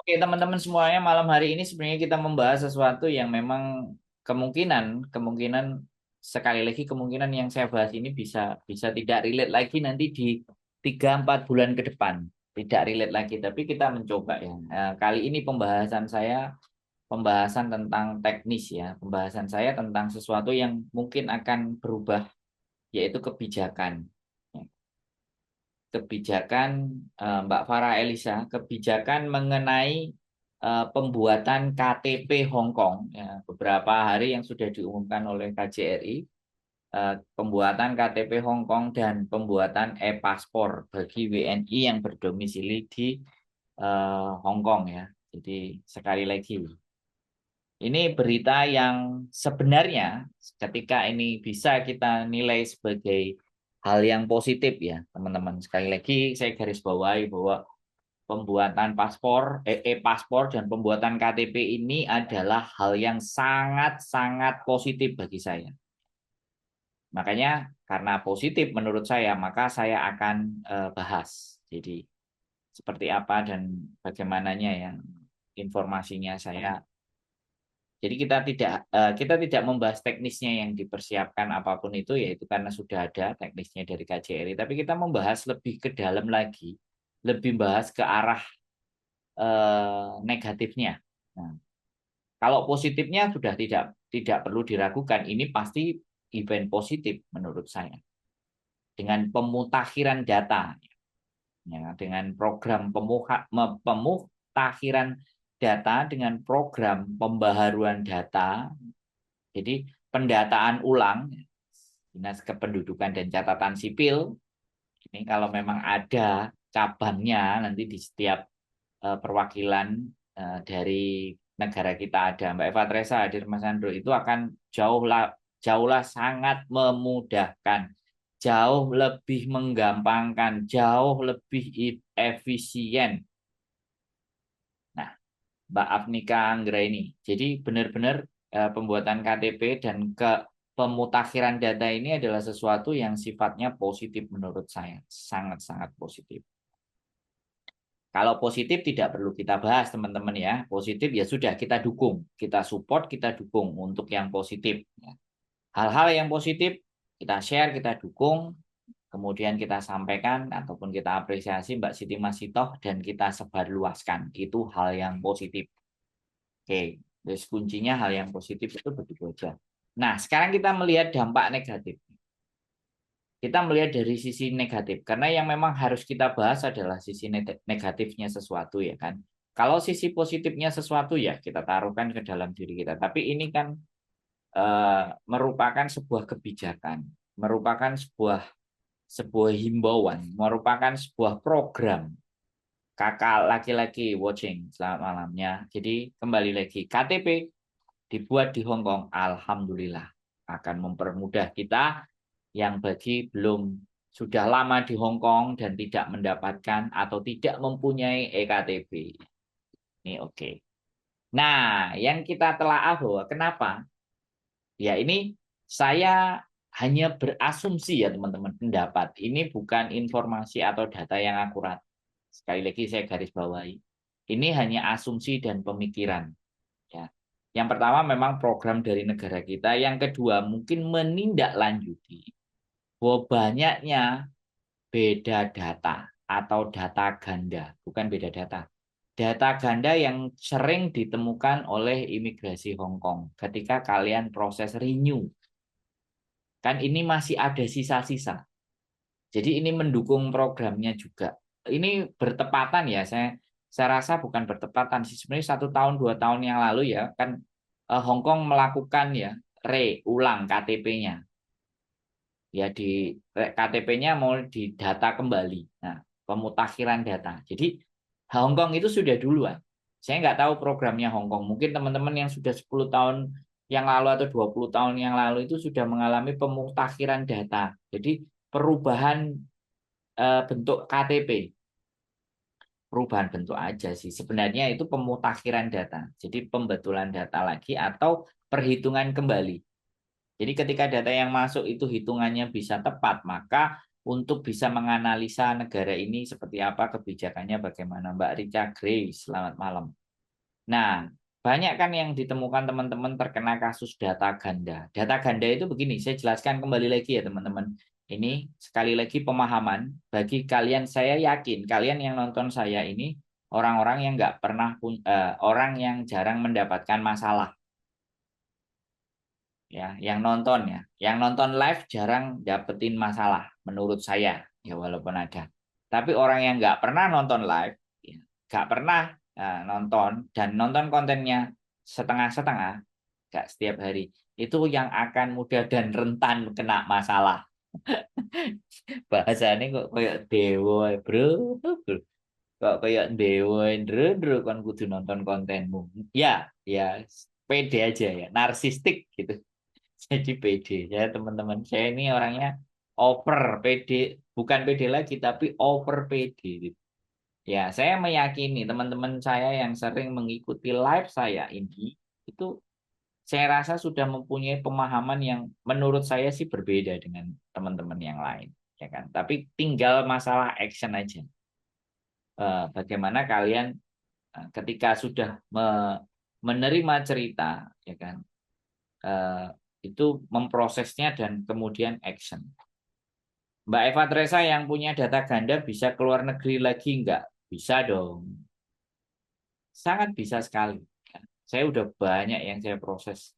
Oke, teman-teman semuanya, malam hari ini sebenarnya kita membahas sesuatu yang memang kemungkinan sekali lagi kemungkinan yang saya bahas ini bisa bisa tidak relate lagi nanti di 3-4 bulan ke depan. Tidak relate lagi, tapi kita mencoba ya. Kali ini pembahasan saya pembahasan tentang teknis ya. Pembahasan saya tentang sesuatu yang mungkin akan berubah, yaitu kebijakan. Kebijakan Mbak Farah Elisa, kebijakan mengenai pembuatan KTP Hong Kong ya, beberapa hari yang sudah diumumkan oleh KJRI, pembuatan KTP Hong Kong dan pembuatan e-paspor bagi WNI yang berdomisili di Hong Kong ya. Jadi sekali lagi, ini berita yang sebenarnya ketika ini bisa kita nilai sebagai hal yang positif ya, teman-teman. Sekali lagi saya garis bawahi bahwa pembuatan e-paspor dan pembuatan KTP ini adalah hal yang sangat-sangat positif bagi saya. Makanya karena positif menurut saya, maka saya akan bahas. Jadi seperti apa dan bagaimananya yang informasinya saya. Jadi kita tidak membahas teknisnya yang dipersiapkan apapun itu, yaitu karena sudah ada teknisnya dari KJRI, tapi kita membahas lebih ke dalam lagi, lebih bahas ke arah negatifnya. Nah, kalau positifnya sudah tidak perlu diragukan, ini pasti event positif menurut saya. Dengan pemutakhiran data, ya, dengan program pemutakhiran data, dengan program pembaharuan data, jadi pendataan ulang, Dinas Kependudukan dan Catatan Sipil, ini kalau memang ada cabangnya nanti di setiap perwakilan dari negara kita ada, Mbak Eva Tresa hadir, Mas Andro, itu akan jauhlah sangat memudahkan, jauh lebih menggampangkan, jauh lebih efisien. Nah, Mbak Afnika Anggraini, jadi benar-benar pembuatan KTP dan pemutakhiran data ini adalah sesuatu yang sifatnya positif menurut saya, sangat-sangat positif. Kalau positif tidak perlu kita bahas, teman-teman ya. Positif ya sudah, kita dukung, kita support, kita dukung untuk yang positif. Hal-hal yang positif kita share, kita dukung, kemudian kita sampaikan ataupun kita apresiasi Mbak Siti Masitoh dan kita sebarluaskan. Itu hal yang positif. Oke, terus kuncinya hal yang positif itu begitu aja. Nah, sekarang kita melihat dampak negatif. Kita melihat dari sisi negatif, karena yang memang harus kita bahas adalah sisi negatifnya sesuatu ya kan. Kalau sisi positifnya sesuatu ya kita taruhkan ke dalam diri kita. Tapi ini kan merupakan sebuah kebijakan, merupakan sebuah himbauan, merupakan sebuah program. Kakak laki-laki watching, selamat malamnya. Jadi kembali lagi, KTP dibuat di Hong Kong, alhamdulillah akan mempermudah kita yang bagi belum sudah lama di Hong Kong dan tidak mendapatkan atau tidak mempunyai ektp. Ini oke. Nah, yang kita telaah bahwa kenapa? Ya ini saya hanya berasumsi ya teman-teman, pendapat. Ini bukan informasi atau data yang akurat. Sekali lagi saya garis bawahi. Ini hanya asumsi dan pemikiran. Ya. Yang pertama memang program dari negara kita. Yang kedua mungkin menindaklanjuti bahwa banyaknya beda data atau data ganda, bukan beda data. Data ganda yang sering ditemukan oleh imigrasi Hong Kong ketika kalian proses renew. Kan ini masih ada sisa-sisa. Jadi ini mendukung programnya juga. Ini bertepatan ya, saya rasa bukan bertepatan sih. Sebenarnya 1 tahun 2 tahun yang lalu ya, kan Hong Kong melakukan ya ulang KTP-nya. Ya di KTP-nya mau didata kembali. Nah, pemutakhiran data. Jadi Hong Kong itu sudah duluan. Saya nggak tahu programnya Hong Kong. Mungkin teman-teman yang sudah 10 tahun yang lalu atau 20 tahun yang lalu itu sudah mengalami pemutakhiran data. Jadi perubahan bentuk KTP. Perubahan bentuk aja sih. Sebenarnya itu pemutakhiran data. Jadi pembetulan data lagi atau perhitungan kembali. Jadi ketika data yang masuk itu hitungannya bisa tepat, maka untuk bisa menganalisa negara ini seperti apa kebijakannya, bagaimana. Mbak Rica Grace, selamat malam. Nah, banyak kan yang ditemukan teman-teman terkena kasus data ganda. Data ganda itu begini, saya jelaskan kembali lagi ya teman-teman. Ini sekali lagi pemahaman bagi kalian, saya yakin kalian yang nonton saya ini orang-orang yang nggak pernah orang yang jarang mendapatkan masalah. Ya, yang nonton live jarang dapetin masalah menurut saya, ya walaupun ada. Tapi orang yang nggak pernah nonton live, ya, nggak pernah nonton dan nonton kontennya setengah-setengah, nggak setiap hari, itu yang akan mudah dan rentan kena masalah. Bahasanya kok kayak dewa, bro. Kok kayak dewa, bro, kan kudu nonton kontenmu. Ya, ya, pede aja ya, narsistik gitu. Jadi pede ya teman-teman, saya ini orangnya over pede, bukan pede lagi tapi over pede gitu. Ya, saya meyakini teman-teman saya yang sering mengikuti live saya ini itu saya rasa sudah mempunyai pemahaman yang menurut saya sih berbeda dengan teman-teman yang lain, ya kan. Tapi tinggal masalah action aja. Bagaimana kalian ketika sudah menerima cerita, ya kan, eh, itu memprosesnya dan kemudian action. Mbak Eva Teresa yang punya data ganda bisa keluar negeri lagi nggak? Bisa dong. Sangat bisa sekali. Saya udah banyak yang saya proses.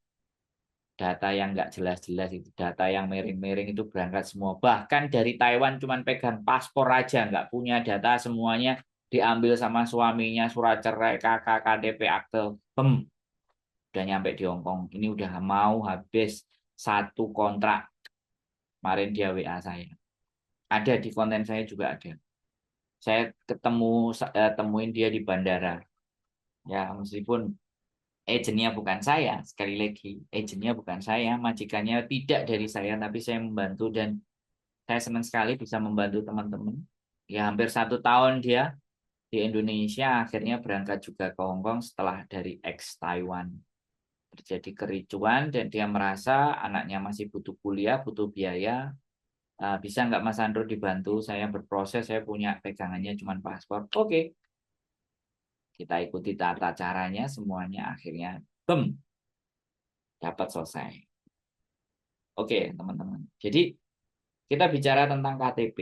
Data yang nggak jelas-jelas itu. Data yang miring-miring itu berangkat semua. Bahkan dari Taiwan cuman pegang paspor aja. Nggak punya data semuanya. Diambil sama suaminya, surat cerai, kakak, KTP, akte. Udah nyampe di Hong Kong. Ini udah mau habis satu kontrak. Kemarin dia WA saya. Ada di konten saya juga ada. Saya temuin dia di bandara. Ya, meskipun agennya bukan saya, sekali lagi, agennya bukan saya, majikannya tidak dari saya, tapi saya membantu dan saya senang sekali bisa membantu teman-teman. Ya, hampir 1 tahun dia di Indonesia, akhirnya berangkat juga ke Hong Kong setelah dari ex Taiwan. Terjadi kericuan dan dia merasa anaknya masih butuh kuliah, butuh biaya. Bisa nggak Mas Andro dibantu? Saya berproses, saya punya pegangannya cuma paspor. Oke, kita ikuti tata caranya semuanya, akhirnya dapat selesai. Oke teman-teman, jadi kita bicara tentang KTP.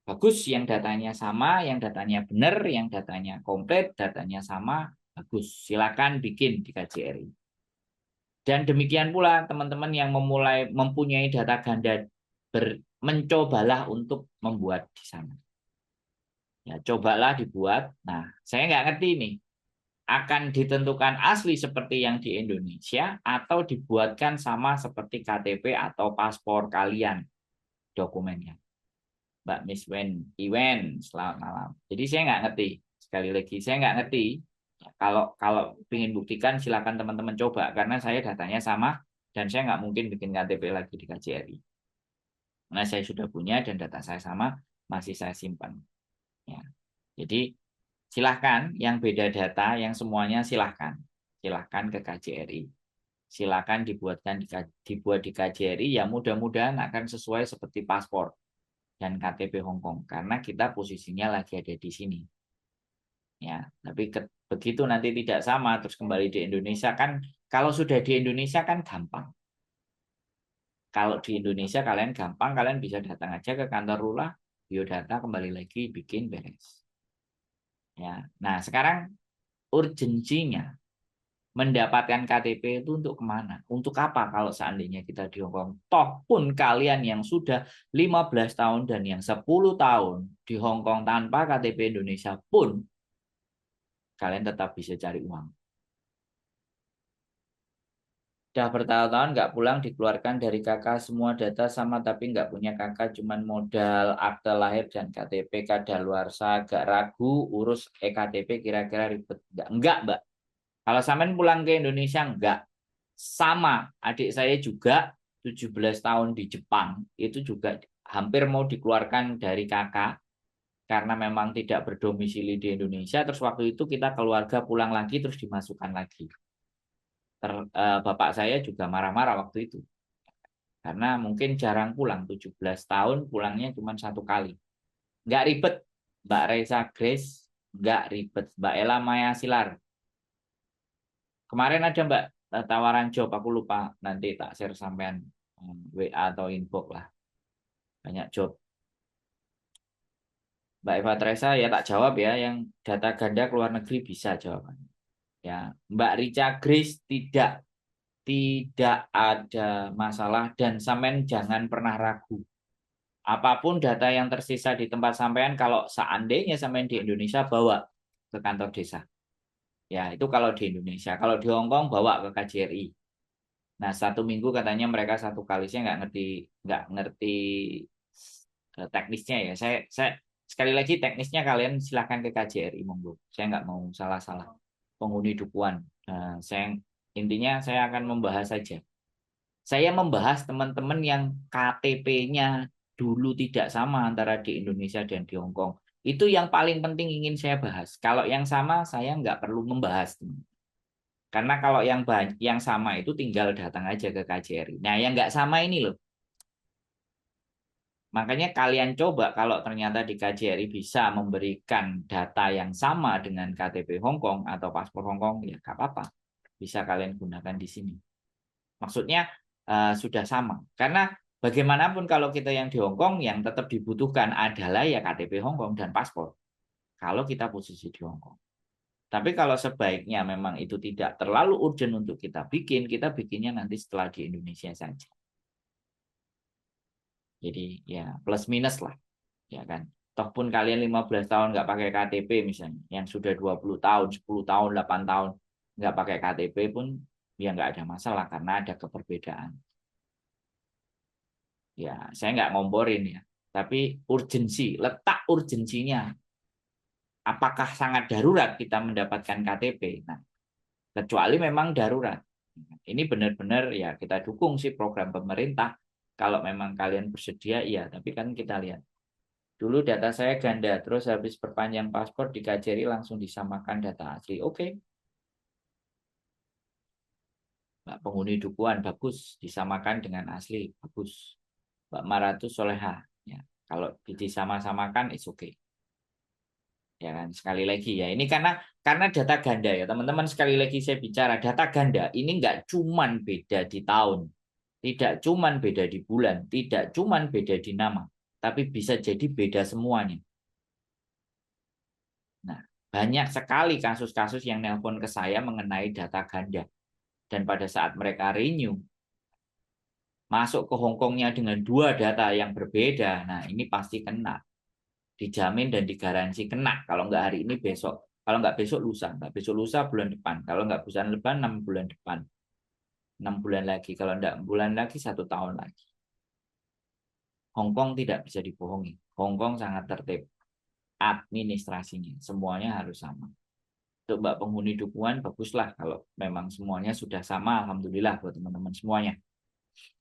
Bagus yang datanya sama, yang datanya benar, yang datanya komplit, datanya sama, bagus, silakan bikin di KJRI. Dan demikian pula teman-teman yang mempunyai data ganda, mencobalah untuk membuat di sana. Ya, cobalah dibuat. Nah, saya nggak ngerti nih, akan ditentukan asli seperti yang di Indonesia atau dibuatkan sama seperti KTP atau paspor kalian dokumennya. Mbak Miss Iwen, selamat malam. Jadi saya nggak ngerti. Sekali lagi, saya nggak ngerti. Kalau ingin buktikan, silakan teman-teman coba. Karena saya datanya sama, dan saya nggak mungkin bikin KTP lagi di KJRI. Nah, saya sudah punya dan data saya sama, masih saya simpan. Ya. Jadi silahkan yang beda data, yang semuanya silahkan. Silahkan ke KJRI. Silahkan dibuat di KJRI, ya mudah-mudahan akan sesuai seperti paspor dan KTP Hong Kong. Karena kita posisinya lagi ada di sini. Ya, tapi begitu nanti tidak sama, terus kembali di Indonesia kan, kalau sudah di Indonesia kan gampang. Kalau di Indonesia kalian gampang, kalian bisa datang aja ke kantor Lurah, biodata kembali lagi bikin beres. Ya, nah sekarang urgensinya mendapatkan KTP itu untuk kemana? Untuk apa kalau seandainya kita di Hong Kong? Toh pun kalian yang sudah 15 tahun dan yang 10 tahun di Hong Kong tanpa KTP Indonesia pun, kalian tetap bisa cari uang. Udah bertahun-tahun nggak pulang, dikeluarkan dari kakak, semua data sama tapi nggak punya kakak, cuman modal akte lahir dan KTP kadaluarsa, agak ragu urus ektp, kira-kira ribet enggak Mbak? Kalau sampean pulang ke Indonesia enggak. Sama adik saya juga 17 tahun di Jepang, itu juga hampir mau dikeluarkan dari kakak karena memang tidak berdomisili di Indonesia, terus waktu itu kita keluarga pulang lagi terus dimasukkan lagi. Bapak saya juga marah-marah waktu itu. Karena mungkin jarang pulang, 17 tahun pulangnya cuma 1 kali. Nggak ribet, Mbak Reza Grace, nggak ribet. Mbak Ella Maya Silar. Kemarin ada Mbak tawaran job, aku lupa, nanti tak share sampean WA atau inbox lah. Banyak job. Mbak Eva Teresa ya tak jawab ya, yang data ganda keluar negeri bisa jawabannya. Ya, Mbak Rica Grace tidak ada masalah dan sampean jangan pernah ragu. Apapun data yang tersisa di tempat sampean, kalau seandainya sampean di Indonesia, bawa ke kantor desa. Ya, itu kalau di Indonesia. Kalau di Hong Kong, bawa ke KJRI. Nah, 1 minggu katanya mereka 1 kali. Saya nggak ngerti teknisnya ya. Saya sekali lagi, teknisnya kalian silahkan ke KJRI, monggo. Saya nggak mau salah-salah penghuni dukuhan. Intinya saya akan membahas saja. Saya membahas teman-teman yang KTP-nya dulu tidak sama antara di Indonesia dan di Hong Kong. Itu yang paling penting ingin saya bahas. Kalau yang sama, saya nggak perlu membahas. Karena kalau yang sama itu tinggal datang aja ke KJRI. Nah, yang nggak sama ini loh. Makanya kalian coba kalau ternyata di KJRI bisa memberikan data yang sama dengan KTP Hong Kong atau paspor Hong Kong, ya nggak apa-apa. Bisa kalian gunakan di sini. Maksudnya sudah sama. Karena bagaimanapun kalau kita yang di Hong Kong, yang tetap dibutuhkan adalah ya KTP Hong Kong dan paspor. Kalau kita posisi di Hong Kong. Tapi kalau sebaiknya memang itu tidak terlalu urgent untuk kita bikinnya nanti setelah di Indonesia saja. Jadi ya plus minus lah, ya kan. Toh pun kalian 15 tahun nggak pakai KTP misalnya, yang sudah 20 tahun, 10 tahun, 8 tahun nggak pakai KTP pun ya nggak ada masalah karena ada keperbedaan. Ya, saya nggak ngomporin ya, tapi urgensi, letak urgensinya. Apakah sangat darurat kita mendapatkan KTP? Nah, kecuali memang darurat. Ini benar-benar ya kita dukung sih program pemerintah. Kalau memang kalian bersedia, iya. Tapi kan kita lihat. Dulu data saya ganda, terus habis perpanjang paspor di KJRI langsung disamakan data asli. Oke. Mbak penghuni dukuhan, bagus. Disamakan dengan asli, bagus. Mbak Maratus Soleha. Ya. Kalau disama-samakan, it's okay. Ya kan, sekali lagi ya, ini karena data ganda ya teman-teman, sekali lagi saya bicara data ganda ini nggak cuman beda di tahun, tidak cuman beda di bulan, tidak cuman beda di nama, tapi bisa jadi beda semuanya. Nah, banyak sekali kasus-kasus yang nelpon ke saya mengenai data ganda, dan pada saat mereka renew masuk ke Hongkongnya dengan 2 data yang berbeda, nah ini pasti kena. Dijamin dan digaransi kena. Kalau nggak hari ini, besok. Kalau nggak besok, lusa. Nggak besok, lusa, bulan depan. Kalau nggak bulan depan, 6 bulan depan. 6 bulan lagi. Kalau nggak bulan lagi, 1 tahun lagi. Hong Kong tidak bisa dibohongi. Hong Kong sangat tertib. Administrasinya, semuanya harus sama. Untuk Mbak penghuni dukungan, baguslah kalau memang semuanya sudah sama. Alhamdulillah buat teman-teman semuanya.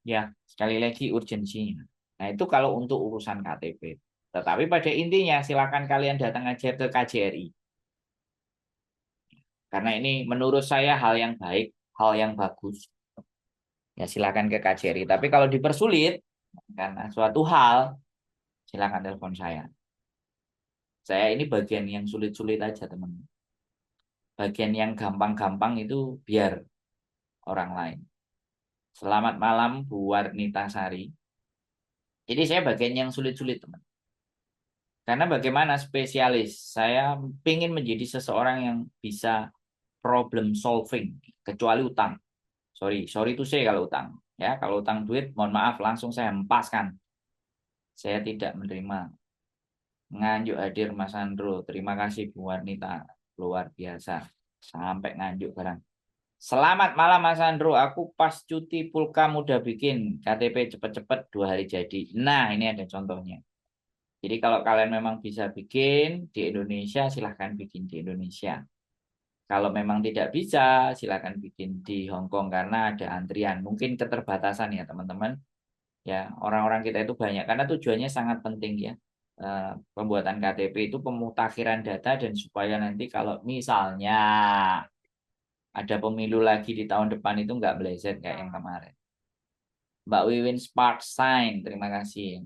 Ya, sekali lagi urgensinya. Nah, itu kalau untuk urusan KTP. Tetapi pada intinya, silakan kalian datang aja ke KJRI. Karena ini menurut saya hal yang baik, hal yang bagus. Ya silakan ke KJRI. Tapi kalau dipersulit karena suatu hal, silakan telepon saya. Saya ini bagian yang sulit-sulit aja, teman. Bagian yang gampang-gampang itu biar orang lain. Selamat malam, Bu Warnita Sari. Jadi saya bagian yang sulit-sulit, teman. Karena bagaimana spesialis, saya ingin menjadi seseorang yang bisa problem solving, kecuali utang. Sorry to say kalau utang. Ya, kalau utang duit, mohon maaf, langsung saya hempaskan. Saya tidak menerima. Nganjuk hadir Mas Andro. Terima kasih Bu Wanita. Luar biasa. Sampai nganjuk barang. Selamat malam Mas Andro. Aku pas cuti pulkam udah bikin KTP cepet-cepet 2 hari jadi. Nah, ini ada contohnya. Jadi kalau kalian memang bisa bikin di Indonesia, silahkan bikin di Indonesia. Kalau memang tidak bisa, silahkan bikin di Hong Kong karena ada antrian. Mungkin keterbatasan ya teman-teman. Ya, orang-orang kita itu banyak karena tujuannya sangat penting ya. Pembuatan KTP itu pemutakhiran data dan supaya nanti kalau misalnya ada pemilu lagi di tahun depan itu nggak meleset kayak yang kemarin. Mbak Wiwin Spark Sign, terima kasih.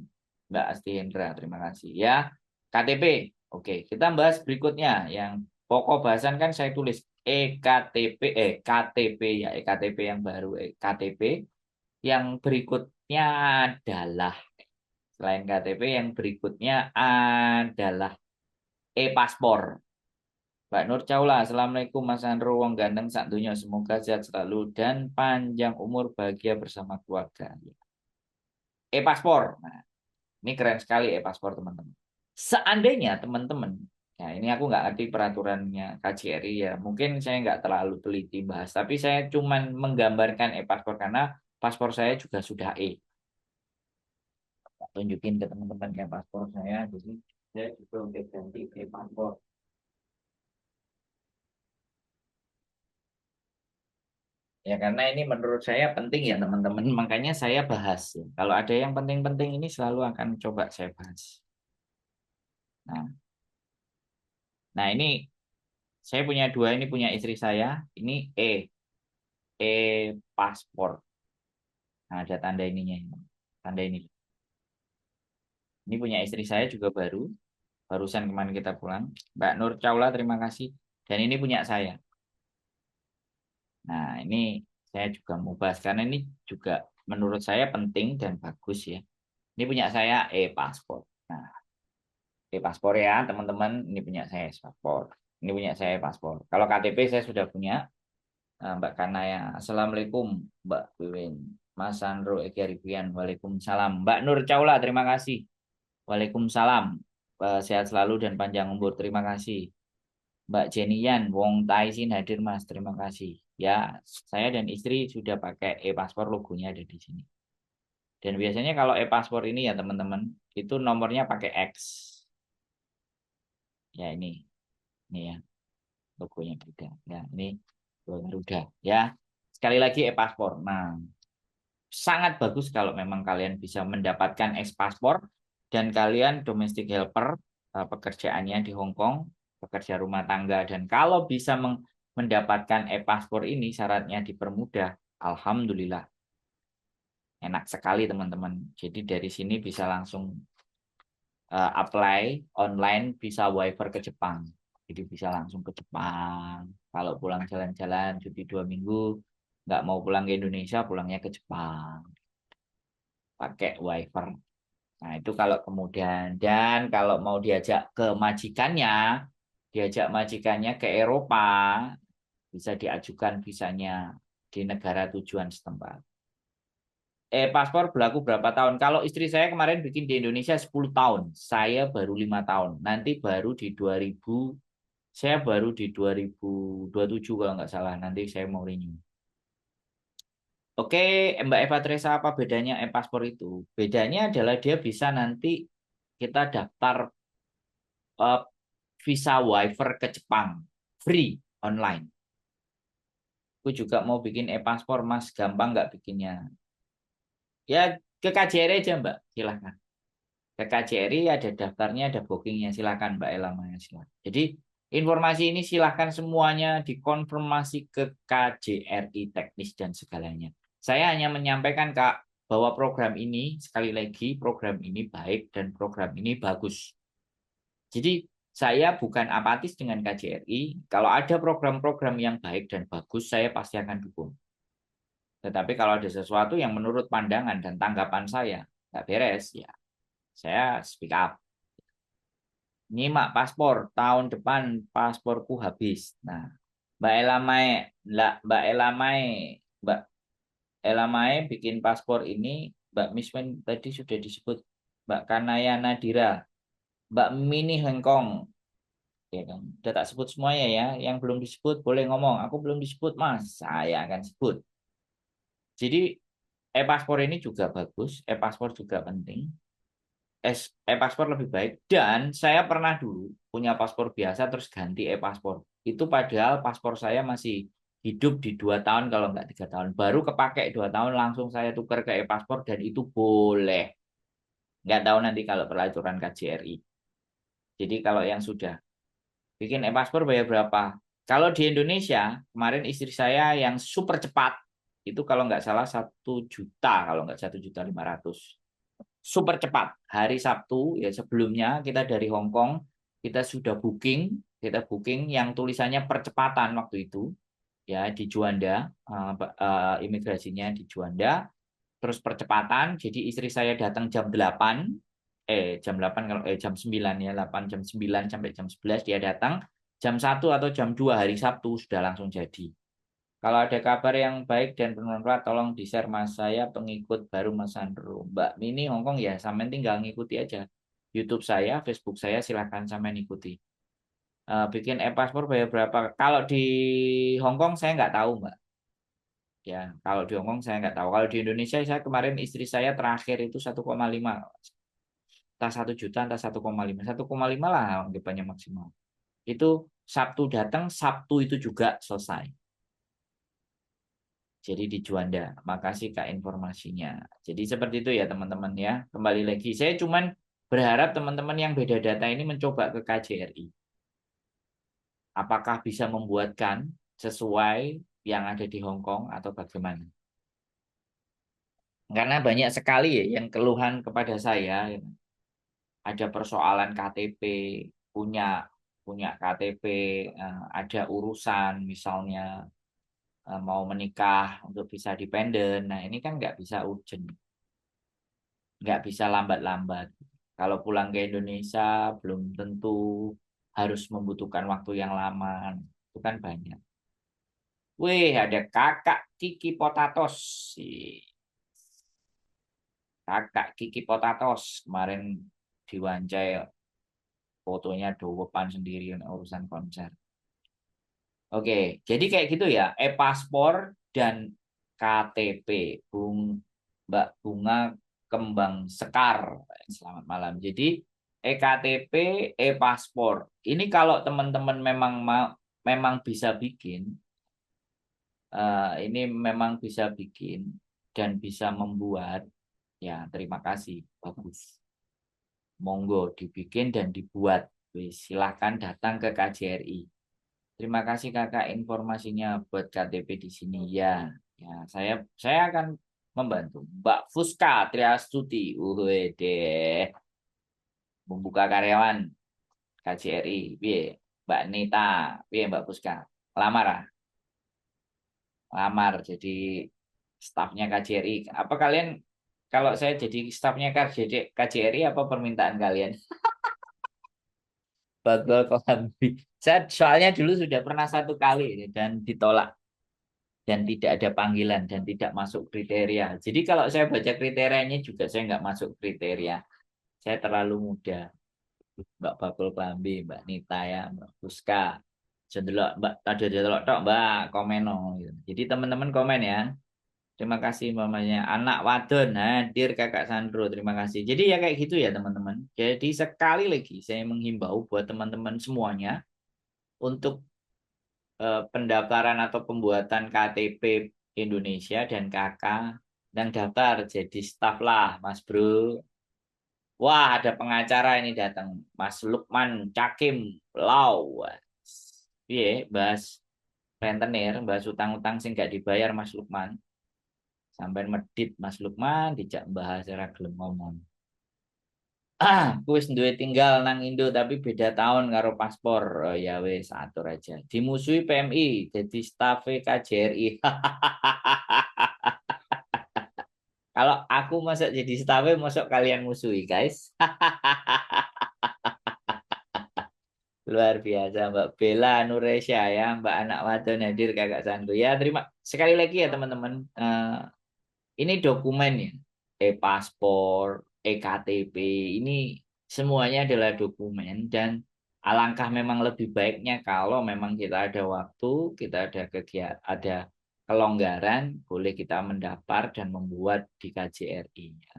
Mbak Asti Hendra, terima kasih. Ya, KTP. Oke, kita bahas berikutnya. Yang pokok bahasan kan saya tulis EKTP, KTP ya, EKTP yang baru, KTP. Yang berikutnya adalah, selain KTP, yang berikutnya adalah e-paspor. Mbak Nur Caula, Assalamualaikum Mas Andro, wong ganteng sak donya, semoga sehat selalu dan panjang umur bahagia bersama keluarga. E-paspor. Nah, ini keren sekali e-paspor teman-teman. Seandainya teman-teman, ya ini aku nggak ngerti peraturannya KJRI ya, mungkin saya nggak terlalu teliti bahas, tapi saya cuman menggambarkan e-paspor karena paspor saya juga sudah E. Tunjukin ke teman-teman ya paspor saya, jadi saya juga udah ganti e-paspor. Ya karena ini menurut saya penting ya teman-teman, makanya saya bahas ya. Kalau ada yang penting-penting ini selalu akan coba saya bahas. Nah, nah ini saya punya dua, ini punya istri saya, ini paspor. Nah, ada tanda ininya, tanda ini. Ini punya istri saya juga barusan kemarin kita pulang. Mbak Nur Caula, terima kasih. Dan ini punya saya. Nah, ini saya juga mau bahas karena ini juga menurut saya penting dan bagus ya. Ini punya saya paspor. Nah, paspor ya teman-teman, ini punya saya paspor. Ini punya saya paspor. Kalau KTP saya sudah punya. Mbak Kanaya, Assalamualaikum Mbak Wiwin, Mas Sandro Eki Arifian, Waalaikumsalam. Mbak Nur Caula, terima kasih. Waalaikumsalam. Sehat selalu dan panjang umur, terima kasih. Mbak Jenian, Wong Taisin hadir Mas, terima kasih. Ya, saya dan istri sudah pakai e-paspor, logonya ada di sini. Dan biasanya kalau e-paspor ini ya teman-teman, itu nomornya pakai X. Ya ini ya, logonya beda. Ya, ini Garuda. Ya, sekali lagi e-paspor. Nah, sangat bagus kalau memang kalian bisa mendapatkan e-paspor dan kalian domestic helper, pekerjaannya di Hong Kong, pekerja rumah tangga, dan kalau bisa mendapatkan e-paspor ini syaratnya dipermudah, alhamdulillah enak sekali teman-teman. Jadi dari sini bisa langsung apply online, bisa waiver ke Jepang. Jadi bisa langsung ke Jepang. Kalau pulang jalan-jalan cuti 2 minggu, nggak mau pulang ke Indonesia, pulangnya ke Jepang. Pakai waiver. Nah, itu kalau kemudian, dan kalau mau diajak majikannya ke Eropa, bisa diajukan visanya di negara tujuan setempat. Paspor berlaku berapa tahun? Kalau istri saya kemarin bikin di Indonesia 10 tahun, saya baru 5 tahun. Nanti baru di 2000, saya baru di 2027 kalau nggak salah. Nanti saya mau renew. Oke, Mbak Eva Teresa, apa bedanya e-paspor itu? Bedanya adalah dia bisa nanti kita daftar uh, visa waiver ke Jepang, free online. Aku juga mau bikin e-paspor, Mas. Gampang nggak bikinnya? Ya ke KJRI aja, Mbak. Silahkan. Ke KJRI ada daftarnya, ada bookingnya. Silahkan, Mbak Elamanya. Silahkan. Jadi informasi ini silahkan semuanya dikonfirmasi ke KJRI teknis dan segalanya. Saya hanya menyampaikan, Kak, bahwa program ini, sekali lagi, program ini baik dan program ini bagus. Jadi saya bukan apatis dengan KJRI. Kalau ada program-program yang baik dan bagus, saya pasti akan dukung. Tetapi kalau ada sesuatu yang menurut pandangan dan tanggapan saya nggak beres, ya saya speak up. Nyimak paspor, tahun depan pasporku habis. Nah, Mbak Elamai bikin paspor ini, Mbak Miswen tadi sudah disebut, Mbak Kanaya Nadira, Mbak Mini Hengkong, ya kan? Udah tak sebut semuanya ya. Yang belum disebut boleh ngomong. Aku belum disebut, Mas. Saya akan sebut. Jadi e-paspor ini juga bagus, e-paspor juga penting. E-paspor lebih baik. Dan saya pernah dulu punya paspor biasa terus ganti e-paspor. Itu padahal paspor saya masih hidup di 2 tahun kalau nggak 3 tahun. Baru kepake 2 tahun langsung saya tukar ke e-paspor dan itu boleh. Nggak tahu nanti kalau peraturan KJRI. Jadi kalau yang sudah bikin e-paspor bayar berapa? Kalau di Indonesia, kemarin istri saya yang super cepat, itu kalau nggak salah 1 juta, kalau nggak 1.500.000. Super cepat. Hari Sabtu ya sebelumnya kita dari Hong Kong kita sudah booking, yang tulisannya percepatan waktu itu ya di Juanda, imigrasinya di Juanda, terus percepatan. Jadi istri saya datang jam 8, jam 9 ya, 8 jam 9 sampai jam 11 dia datang, jam 1 atau jam 2 hari Sabtu sudah langsung jadi. Kalau ada kabar yang baik dan bermanfaat, tolong di-share Mas. Saya pengikut baru Mas Sandro. Mbak Mini Hongkong ya, sampean tinggal ngikuti aja. YouTube saya, Facebook saya, silahkan sampean ikuti. Bikin e-paspor bayar berapa? Kalau di Hongkong saya nggak tahu, Mbak. Ya, kalau di Hongkong saya nggak tahu. Kalau di Indonesia, saya kemarin istri saya terakhir itu 1,5. Entah 1 juta, entah 1,5. 1,5 lah anggapannya maksimal. Itu Sabtu datang, Sabtu itu juga selesai. Jadi di Juanda. Makasih Kak informasinya. Jadi seperti itu ya teman-teman ya. Kembali lagi. Saya cuman berharap teman-teman yang beda data ini mencoba ke KJRI. Apakah bisa membuatkan sesuai yang ada di Hong Kong atau bagaimana? Karena banyak sekali ya yang keluhan kepada saya. Ada persoalan KTP, punya punya KTP, ada urusan misalnya mau menikah untuk bisa dependen. Nah ini kan nggak bisa urgent. Nggak bisa lambat-lambat. Kalau pulang ke Indonesia belum tentu harus membutuhkan waktu yang lama. Itu kan banyak. Wih, ada kakak Kiki Potatos. Kakak Kiki Potatos. Kemarin diwancai fotonya dowepan sendiri urusan konser. Oke, jadi kayak gitu ya. E-paspor dan KTP. Mbak Bunga Kembang Sekar. Selamat malam. Jadi e-KTP, e-paspor. Ini kalau teman-teman memang bisa bikin, ini memang bisa bikin dan bisa membuat, ya terima kasih, bagus. Monggo dibikin dan dibuat. Silahkan datang ke KJRI. Terima kasih Kakak informasinya buat KTP di sini ya. Ya, saya akan membantu. Mbak Fuska Triastuti, deh membuka karyawan KJRI. Piye? Mbak Nita, piye Mbak Fuska? Lamar ah? Lamar jadi stafnya KJRI. Apa kalian kalau saya jadi stafnya KJRI apa permintaan kalian? Bagol Kolambi. Saya soalnya dulu sudah pernah 1 kali ini dan ditolak dan tidak ada panggilan dan tidak masuk kriteria. Jadi kalau saya baca kriterianya juga saya nggak masuk kriteria. Saya terlalu muda. Mbak Bakul Klambi, Mbak Nita ya, Mbak Puska. Jendelok Mbak ada delok tok Mbak komen no. Jadi teman-teman komen ya. Terima kasih mamanya. Anak wadon hadir Kakak Sandro. Terima kasih. Jadi ya kayak gitu ya teman-teman. Jadi sekali lagi saya menghimbau buat teman-teman semuanya untuk pendaftaran atau pembuatan KTP Indonesia dan KK dan daftar jadi staf lah Mas Bro. Wah ada pengacara ini datang Mas Lukman Cakim Lau. Iya, bahas rentenir, bahas utang-utang sing gak dibayar Mas Lukman. Sampai medit Mas Lukman dijak bahas era gelem ngomong. Wis duwe tinggal nang Indo tapi beda tahun karo paspor. Oh, ya wis atur aja. Dimusuhi PMI jadi staf KJRI. Kalau aku masuk jadi staf masuk kalian musuhi, guys. Luar biasa Mbak Bella Nuresya ya, Mbak anak wadon hadir Kakak Sandu. Ya, terima sekali lagi ya teman-teman. Ini dokumen ya, e-paspor, e-KTP, ini semuanya adalah dokumen dan alangkah memang lebih baiknya kalau memang kita ada waktu, kita ada kegiatan, ada kelonggaran, boleh kita mendaftar dan membuat di KJRI. Ya.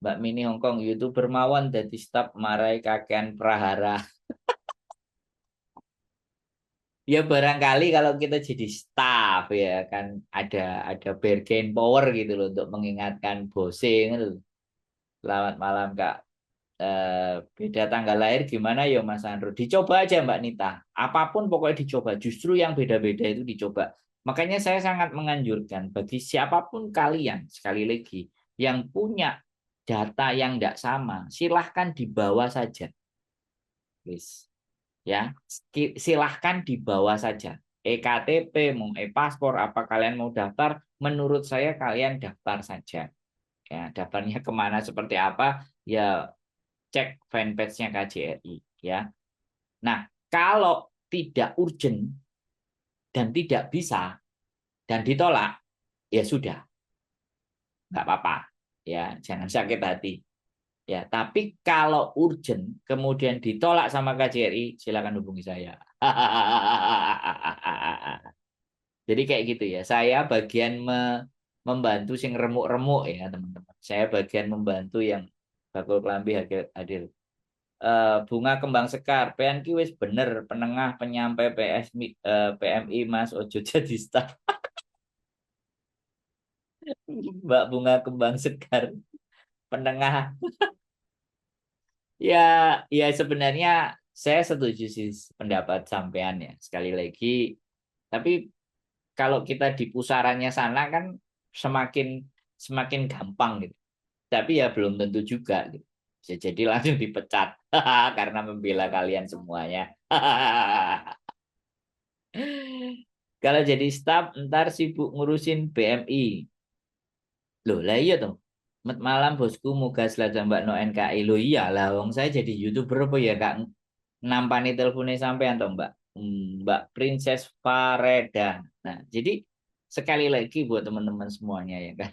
Mbak Mini Hongkong, YouTuber mawon dari staf marai kakean prahara. Ya barangkali kalau kita jadi staff ya kan ada bargain power gitu loh untuk mengingatkan bosing gitu. Selamat malam Kak. Beda tanggal lahir gimana ya Mas Andro? Dicoba aja Mbak Nita. Apapun pokoknya dicoba. Justru yang beda-beda itu dicoba. Makanya saya sangat menganjurkan bagi siapapun kalian, sekali lagi, yang punya data yang tidak sama, silahkan dibawa saja. Please. Ya, silahkan dibawa saja. EKTP, mau e-paspor, apa kalian mau daftar, menurut saya kalian daftar saja. Ya, daftarnya kemana seperti apa, ya cek fanpage-nya KJRI. Ya. Nah, kalau tidak urgent dan tidak bisa dan ditolak, ya sudah, nggak apa-apa. Ya, jangan sakit hati. Ya, tapi kalau urgent kemudian ditolak sama KJRI, silakan hubungi saya. Jadi kayak gitu ya. Saya bagian membantu sing remuk-remuk ya, teman-teman. Saya bagian membantu yang bakul kelambi hadir. Bunga kembang sekar, PNQ wis bener penengah penyampai PMI Mas Ojo jadi staff. Mbak Bunga kembang sekar penengah. Ya, ya sebenarnya saya setuju sih pendapat sampean ya. Sekali lagi, tapi kalau kita di pusarannya sana kan semakin semakin gampang gitu. Tapi ya belum tentu juga gitu. Bisa jadi langsung dipecat karena membela kalian semuanya. Kalau jadi staf ntar sibuk ngurusin BMI. Loh lah iya toh. Selamat malam bosku, moga selalu Mbak No NKI. Loh iya lah, wong saya jadi YouTuber apa ya Kak? Nampani teleponnya sampean toh Mbak. Mbak Princess Fareda. Nah, jadi sekali lagi buat teman-teman semuanya ya kan.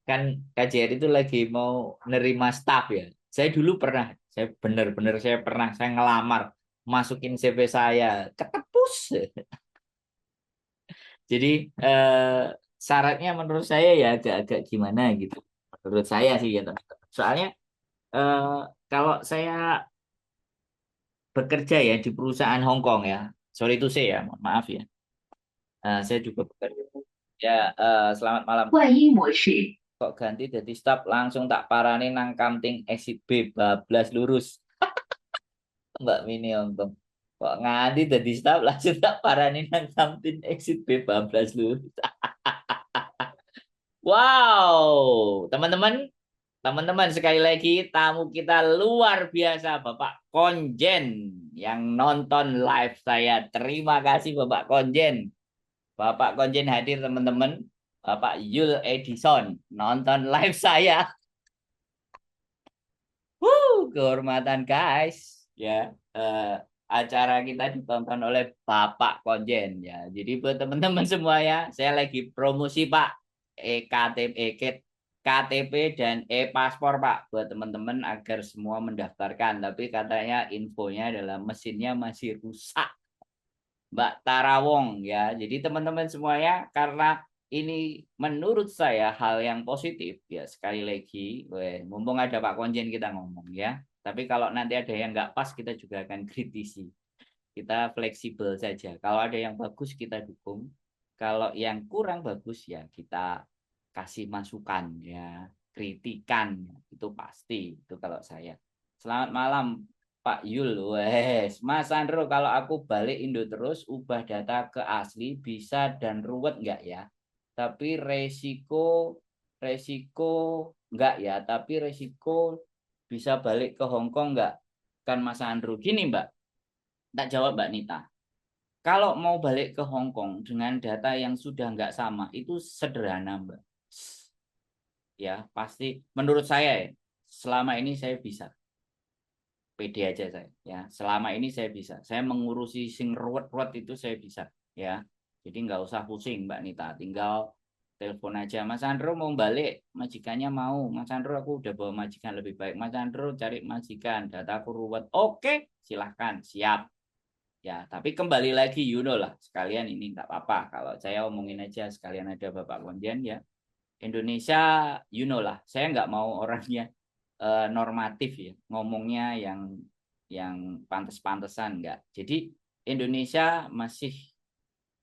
Kan KJR itu lagi mau nerima staff ya. Saya dulu pernah, saya benar-benar saya pernah saya ngelamar masukin CV saya ketepus. Jadi syaratnya menurut saya ya agak-agak gimana gitu. Menurut saya sih ya teman-teman. Soalnya eh, kalau saya bekerja ya di perusahaan Hong Kong ya, sorry itu saya ya, mohon maaf ya. Saya juga bekerja. Ya, selamat malam. Kok ganti jadi staf langsung tak parani nang kanting exit B bablas lurus. Mbak Mini untung. Kok nganti jadi staf langsung tak parani nang kanting exit B bablas lurus. Wow, teman-teman, teman-teman sekali lagi tamu kita luar biasa Bapak Konjen yang nonton live saya. Terima kasih Bapak Konjen. Bapak Konjen hadir teman-teman. Bapak Yul Edison nonton live saya. Kehormatan guys. Ya, acara kita ditonton oleh Bapak Konjen ya. Jadi buat teman-teman semuanya, saya lagi promosi Pak KTP KTP dan e-paspor Pak buat teman-teman agar semua mendaftarkan. Tapi katanya infonya adalah mesinnya masih rusak. Mbak Tarawong ya. Jadi teman-teman semuanya karena ini menurut saya hal yang positif ya sekali lagi, mumpung ada Pak Konjen kita ngomong ya. Tapi kalau nanti ada yang nggak pas kita juga akan kritisi. Kita fleksibel saja. Kalau ada yang bagus kita dukung. Kalau yang kurang bagus ya kita kasih masukan ya, kritikan itu pasti itu kalau saya. Selamat malam Pak Yul, wes, Mas Sandro, kalau aku balik Indo terus, ubah data ke asli bisa dan ruwet nggak ya? Tapi resiko nggak ya? Tapi resiko bisa balik ke Hong Kong nggak? Kan Mas Sandro, gini Mbak, tak jawab Mbak Nita. Kalau mau balik ke Hong Kong dengan data yang sudah nggak sama, itu sederhana Mbak. Ya, pasti menurut saya ya, selama ini saya bisa. Pede aja saya ya selama ini saya bisa saya mengurusi sing ruwet-ruwet itu saya bisa ya jadi nggak usah pusing Mbak Nita tinggal telepon aja Mas Andro mau balik majikannya mau Mas Andro aku udah bawa majikan lebih baik Mas Andro cari majikan data aku ruwet oke silahkan siap ya tapi kembali lagi you know lah sekalian ini nggak apa-apa kalau saya omongin aja sekalian ada Bapak Konjen ya Indonesia you know lah saya nggak mau orangnya normatif ya ngomongnya yang pantas-pantesan enggak jadi Indonesia masih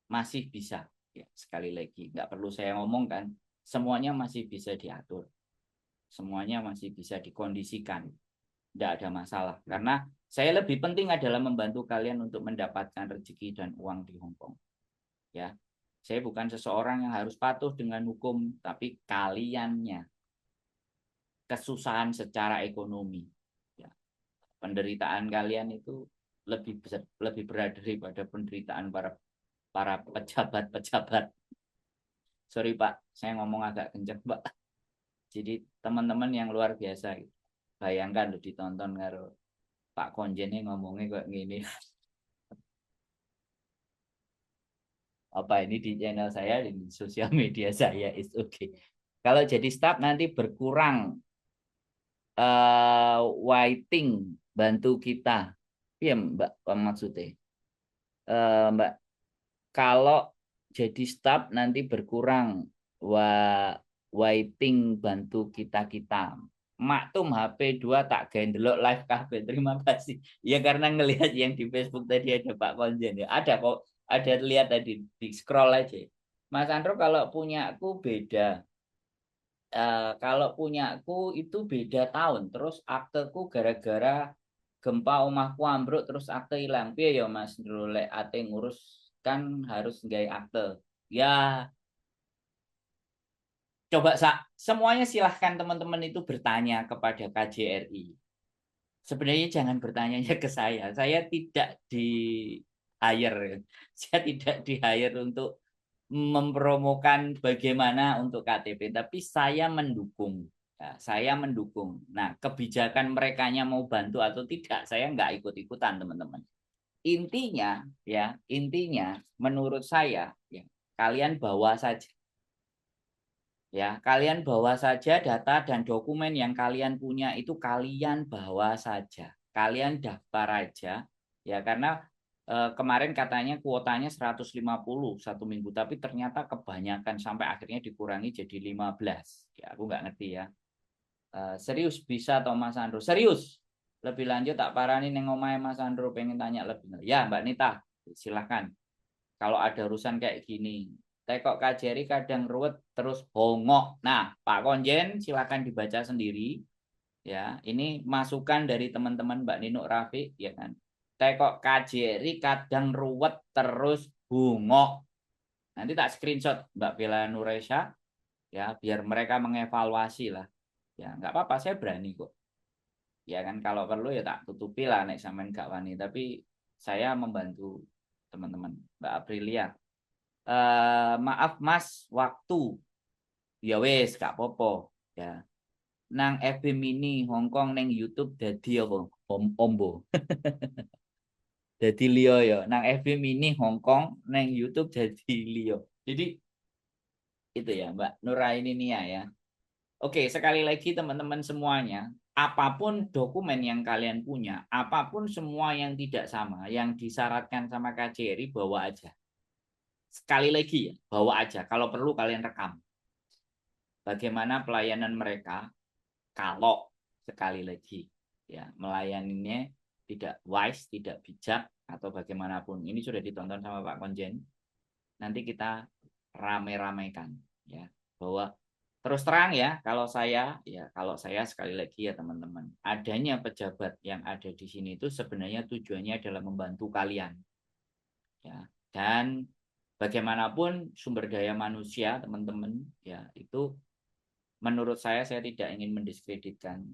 masih bisa ya sekali lagi nggak perlu saya ngomong kan semuanya masih bisa diatur semuanya masih bisa dikondisikan tidak ada masalah karena saya lebih penting adalah membantu kalian untuk mendapatkan rezeki dan uang di Hong Kong ya Saya bukan seseorang yang harus patuh dengan hukum, tapi kaliannya kesusahan secara ekonomi. Ya, penderitaan kalian itu lebih berat daripada penderitaan para pejabat-pejabat. Sorry Pak, saya ngomong agak kenceng Pak. Jadi teman-teman yang luar biasa. Bayangkan loh ditonton karo Pak Konjen ngomongnya kok gini. Apa ini di channel saya, di sosial media saya, is okay. Kalau jadi staff nanti berkurang waiting bantu kita. Iya Mbak maksudnya. Mbak, kalau jadi staff nanti berkurang waiting bantu kita. Maktum HP 2 tak gendelok live kafe. Terima kasih. Ya karena ngelihat yang di Facebook tadi ada Pak Konjen ya. Ada kok, ada lihat tadi di scroll aja. Mas Andro kalau punyaku beda. Kalau punyaku itu beda tahun. Terus akteku gara-gara gempa omahku ambruk terus akte hilang. Piye ya Mas Andro lek ate ngurus kan harus nggak akte. Ya coba semuanya silahkan teman-teman itu bertanya kepada KJRI. Sebenarnya jangan bertanyanya ke saya. Saya tidak di hire. Saya tidak di hire untuk mempromokan bagaimana untuk KTP, tapi saya mendukung. Ya, saya mendukung. Nah, kebijakan merekanya mau bantu atau tidak, saya nggak ikut-ikutan, teman-teman. Intinya, ya, intinya, menurut saya, ya, kalian bawa saja. Ya, kalian bawa saja data dan dokumen yang kalian punya itu kalian bawa saja. Kalian daftar aja ya karena kemarin katanya kuotanya 150 satu minggu tapi ternyata kebanyakan sampai akhirnya dikurangi jadi 15. Ya, aku nggak ngerti ya. Serius bisa atau Mas Andro? Serius. Lebih lanjut tak parani neng omahe Mas Andro pengen tanya lebih. Ya, Mbak Nita, silahkan. Kalau ada urusan kayak gini, tekok kajeri kadang ruwet terus hongok. Nah, Pak Konjen silakan dibaca sendiri. Ya, ini masukan dari teman-teman Mbak Nino Rafiq, ya kan. Tekok kajeri kadang ruwet terus hongok. Nanti tak screenshot Mbak Bella Nuresha, ya, biar mereka mengevaluasi lah. Ya, nggak apa-apa, saya berani kok. Ya kan, kalau perlu ya tak tutupi lah, nek sampean gak wani. Tapi saya membantu teman-teman. Mbak Aprilia, maaf Mas, waktu. Ya wes, gak popo. Ya. Nang FB Mini Hongkong neng YouTube dadi apa? Ombo. Dadi Leo ya. Nang FB Mini Hongkong neng YouTube dadi Leo. Jadi itu ya Mbak Nuraini Nia ya. Oke, sekali lagi teman-teman semuanya, apapun dokumen yang kalian punya, apapun semua yang tidak sama, yang disyaratkan sama KJRI bawa aja. Sekali lagi ya, bawa aja. Kalau perlu kalian rekam. Bagaimana pelayanan mereka kalau sekali lagi ya melayaninya tidak wise, tidak bijak atau bagaimanapun. Ini sudah ditonton sama Pak Konjen. Nanti kita rame-ramekan ya bahwa terus terang ya kalau saya sekali lagi ya teman-teman, adanya pejabat yang ada di sini itu sebenarnya tujuannya adalah membantu kalian ya. Dan bagaimanapun sumber daya manusia teman-teman ya itu menurut saya tidak ingin mendiskreditkan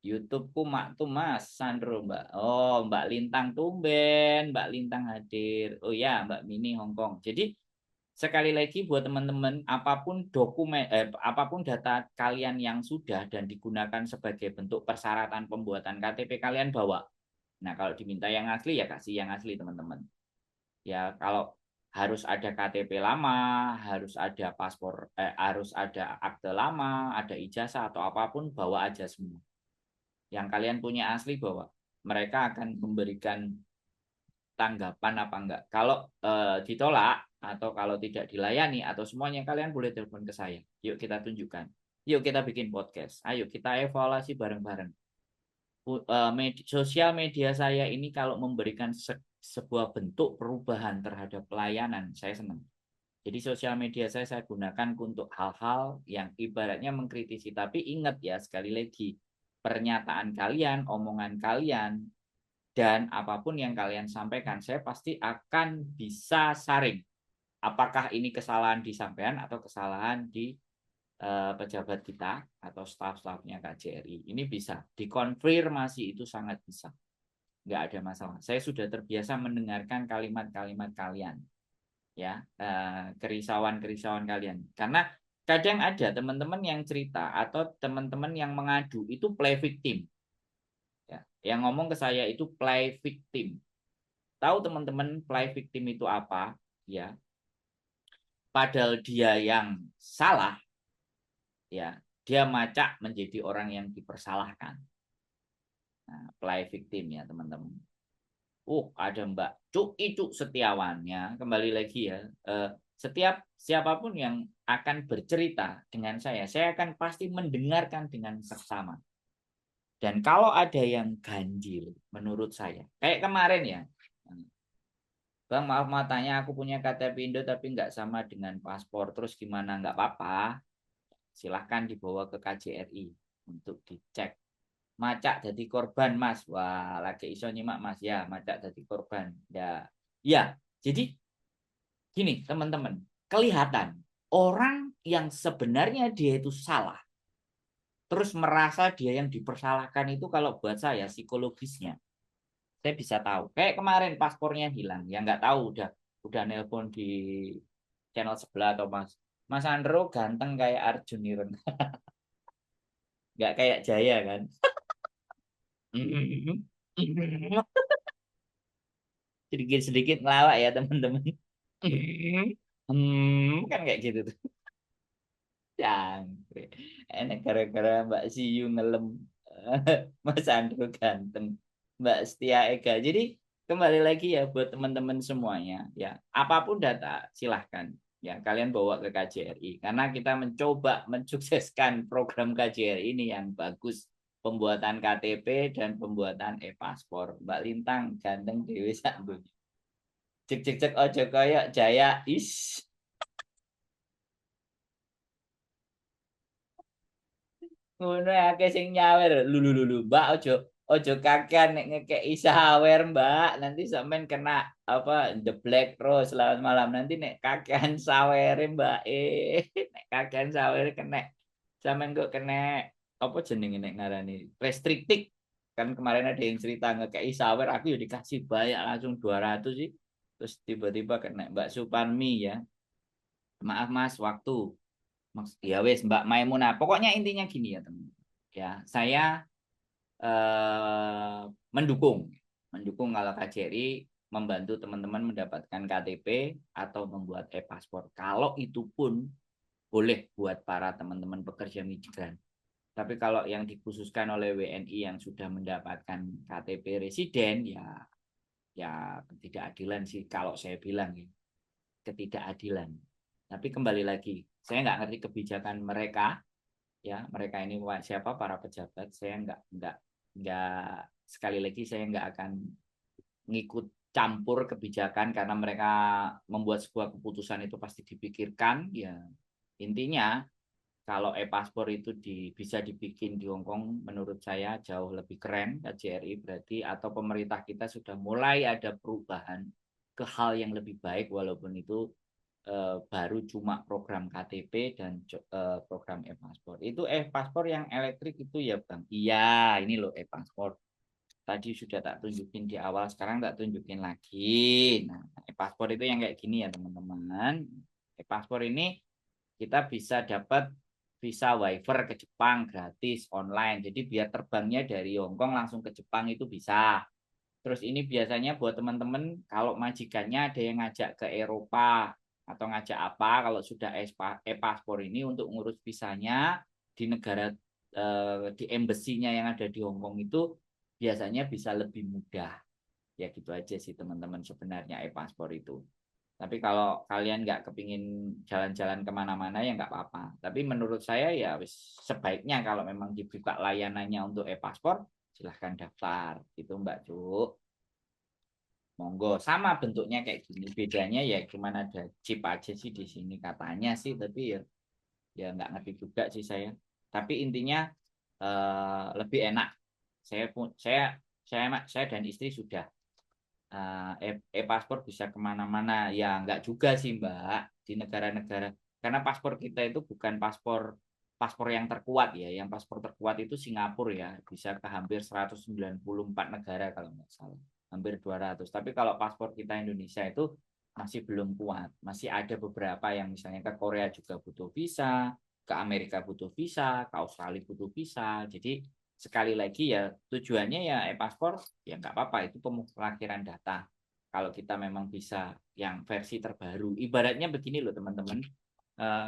YouTubeku mak tuh Mas Sandro Mbak. Oh Mbak Lintang tumben, Mbak Lintang hadir. Oh ya Mbak Mini Hongkong. Jadi sekali lagi buat teman-teman apapun apapun data kalian yang sudah dan digunakan sebagai bentuk persyaratan pembuatan KTP kalian bawa. Nah kalau diminta yang asli ya kasih yang asli teman-teman. Ya kalau harus ada KTP lama, harus ada paspor, harus ada akte lama, ada ijazah atau apapun bawa aja semua. Yang kalian punya asli bawa. Mereka akan memberikan tanggapan apa enggak. Kalau ditolak atau kalau tidak dilayani atau semuanya kalian boleh telepon ke saya. Yuk kita tunjukkan. Yuk kita bikin podcast. Ayo kita evaluasi bareng-bareng. Sosial media saya ini kalau memberikan sebuah bentuk perubahan terhadap pelayanan, saya senang. Jadi sosial media saya gunakan untuk hal-hal yang ibaratnya mengkritisi. Tapi ingat ya sekali lagi, pernyataan kalian, omongan kalian, dan apapun yang kalian sampaikan, saya pasti akan bisa saring. apakah ini kesalahan di sampean atau kesalahan di pejabat kita atau staf-stafnya KJRI. Ini bisa dikonfirmasi, itu sangat bisa. Nggak ada masalah. Saya sudah terbiasa mendengarkan kalimat-kalimat kalian, ya, kerisauan-kerisauan kalian. Karena kadang ada teman-teman yang cerita atau teman-teman yang mengadu itu play victim. Ya, yang ngomong ke saya itu play victim. Tahu teman-teman play victim itu apa? Ya, padahal dia yang salah, ya, dia macak menjadi orang yang dipersalahkan. Nah, play victim ya teman-teman. Ada Mbak Cuk Setiawannya, kembali lagi ya. Setiap siapapun yang akan bercerita dengan saya akan pasti mendengarkan dengan seksama. Dan kalau ada yang ganjil, menurut saya, kayak kemarin ya, Bang, maaf matanya aku punya KTP Indo tapi nggak sama dengan paspor. Terus gimana? Nggak apa-apa. Silahkan dibawa ke KJRI untuk dicek. Macak jadi korban, Mas. Wah, lagi iso nyimak, Mas. Ya, macak jadi korban. Ya, ya. Jadi gini, teman-teman. Kelihatan orang yang sebenarnya dia itu salah. Terus merasa dia yang dipersalahkan itu kalau buat saya psikologisnya. Saya bisa tahu. Kayak kemarin paspornya hilang. Ya nggak tahu udah nelpon di channel sebelah atau Mas Andro ganteng kayak Arjun Niren. Nggak kayak Jaya kan. Sedikit-sedikit ngelawak ya teman-teman. Kan kayak gitu tuh. Cangkrik. Enak gara-gara Mbak Siyu ngelem. Mas Andro ganteng. Mbak Setia Ega. Jadi kembali lagi ya buat teman-teman semuanya. Ya, apapun data silahkan. Ya, kalian bawa ke KJRI. Karena kita mencoba mensukseskan program KJRI ini yang bagus. Pembuatan KTP dan pembuatan e-paspor. Mbak Lintang ganteng Dewi Sambung. Cek cek cek ojo koyok Jaya is. Ngono akeh sing nyawer. Lulu Mbak ojo ojo kakean nek ngekeki sawer Mbak. Nanti sampean kena apa the black rose selamat malam. Nanti nek kakean sawer Mbak nek kakean sawer kena sampean kok kena apa jenenge nek ngarani restricted. Kan kemarin ada yang cerita ngekeki sawer aku ya dikasih banyak langsung 200 sih. Terus tiba-tiba kena Mbak Suparmi ya. Maaf Mas, waktu. Ya wes Mbak Maimunah. Pokoknya intinya gini ya teman. Ya, saya mendukung, mendukung kalau KJRI membantu teman-teman mendapatkan KTP atau membuat e-paspor. Kalau itu pun boleh buat para teman-teman pekerja migran. Tapi kalau yang dikhususkan oleh WNI yang sudah mendapatkan KTP residen, ya ketidakadilan sih kalau saya bilang ya, ketidakadilan. Tapi kembali lagi, saya nggak ngerti kebijakan mereka, ya mereka ini siapa para pejabat, saya nggak sekali lagi saya nggak akan ngikut campur kebijakan karena mereka membuat sebuah keputusan itu pasti dipikirkan. Ya intinya kalau e-paspor itu bisa dibikin di Hong Kong, menurut saya jauh lebih keren KJRI berarti, atau pemerintah kita sudah mulai ada perubahan ke hal yang lebih baik walaupun itu baru cuma program KTP dan program e-paspor. Itu e-paspor yang elektrik itu ya Bang. Iya, ini loh e-paspor. Tadi sudah tak tunjukin di awal, sekarang tak tunjukin lagi. Nah, e-paspor itu yang kayak gini ya teman-teman. E-paspor ini kita bisa dapat visa waiver ke Jepang gratis online. Jadi biar terbangnya dari Hong Kong langsung ke Jepang itu bisa. Terus ini biasanya buat teman-teman kalau majikannya ada yang ngajak ke Eropa atau ngajak apa, kalau sudah e-paspor ini untuk ngurus visanya di negara di embassy-nya yang ada di Hong Kong itu biasanya bisa lebih mudah. Ya gitu aja sih teman-teman sebenarnya e-paspor itu. Tapi kalau kalian nggak kepingin jalan-jalan kemana-mana ya nggak apa-apa. Tapi menurut saya ya sebaiknya kalau memang dibuka layanannya untuk e-paspor, silahkan daftar. Gitu Mbak Cuk. Monggo, sama bentuknya kayak gini. Bedanya ya cuman ada chip aja sih di sini katanya sih, tapi ya nggak ngerti juga sih saya. Tapi intinya lebih enak. Saya dan istri sudah e-paspor bisa kemana-mana. Ya nggak juga sih Mbak, di negara-negara. Karena paspor kita itu bukan paspor paspor yang terkuat ya. Yang paspor terkuat itu Singapura ya, bisa ke hampir 194 negara kalau nggak salah. Hampir 200. Tapi kalau paspor kita Indonesia itu masih belum kuat. Masih ada beberapa yang misalnya ke Korea juga butuh visa, ke Amerika butuh visa, ke Australia butuh visa. Jadi sekali lagi ya tujuannya ya e-paspor ya nggak apa-apa, itu pemutahiran data. Kalau kita memang bisa yang versi terbaru, ibaratnya begini loh teman-teman.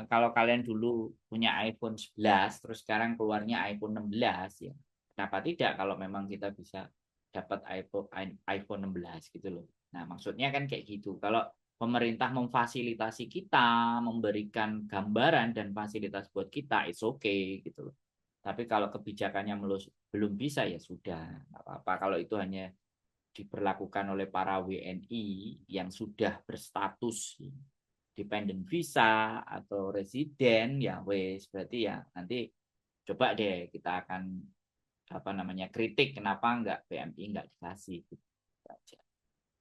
Kalau kalian dulu punya iPhone 11 terus sekarang keluarnya iPhone 16 ya, kenapa tidak kalau memang kita bisa dapat iPhone 16 gitu loh. Nah maksudnya kan kayak gitu. Kalau pemerintah memfasilitasi kita, memberikan gambaran dan fasilitas buat kita, it's okay gitu loh. Tapi kalau kebijakannya belum bisa ya sudah, nggak apa-apa. Kalau itu hanya diberlakukan oleh para WNI yang sudah berstatus dependent visa atau residen, ya wes berarti ya nanti coba deh kita akan apa namanya kritik kenapa nggak PMI nggak dikasih gitu aja.